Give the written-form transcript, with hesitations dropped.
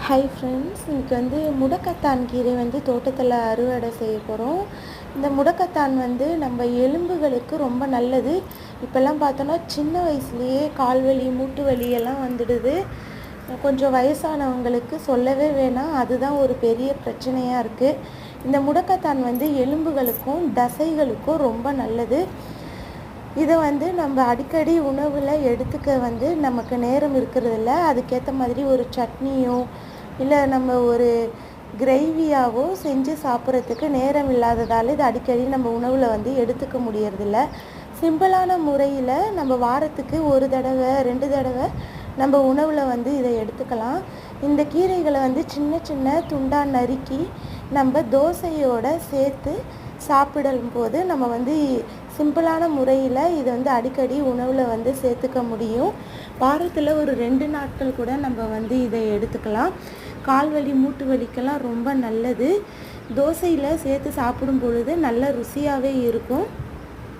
Hi friends, இன்றைக்கி முடக்கத்தான் கீரை தோட்டத்தில் அறுவடை செய்ய போகிறோம். இந்த முடக்கத்தான் நம்ம எலும்புகளுக்கு ரொம்ப நல்லது. இப்போல்லாம் பார்த்தோன்னா சின்ன வயசுலேயே கால்வலி மூட்டு வலி எல்லாம் வந்துடுது. கொஞ்சம் வயசானவங்களுக்கு சொல்லவே வேணாம், அதுதான் ஒரு பெரிய பிரச்சனையாக இருக்குது. இந்த முடக்கத்தான் எலும்புகளுக்கும் தசைகளுக்கும் ரொம்ப நல்லது. இதை நம்ம அடிக்கடி உணவில் எடுத்துக்க நமக்கு நேரம் இருக்கிறதில்ல. அதுக்கேற்ற மாதிரி ஒரு சட்னியோ இல்லை நம்ம ஒரு கிரேவியாவோ செஞ்சு சாப்பிட்றதுக்கு நேரம் இல்லாததால் இது அடிக்கடி நம்ம உணவில் எடுத்துக்க முடியறதில்ல. சிம்பிளான முறையில் நம்ம வாரத்துக்கு ஒரு தடவை 2 தடவை நம்ம உணவில் இதை எடுத்துக்கலாம். இந்த கீரைகளை சின்ன சின்ன துண்டாக நறுக்கி நம்ம தோசையோடு சேர்த்து சாப்பிடும் போது நம்ம சிம்பிளான முறையில் இதை அடிக்கடி உணவில் சேர்த்துக்க முடியும். வாரத்தில் ஒரு 2 நாட்கள் கூட நம்ம இதை எடுத்துக்கலாம். கால்வலி மூட்டு வலிக்கெல்லாம் ரொம்ப நல்லது. தோசையில் சேர்த்து சாப்பிடும் பொழுது நல்ல ருசியாகவே இருக்கும்.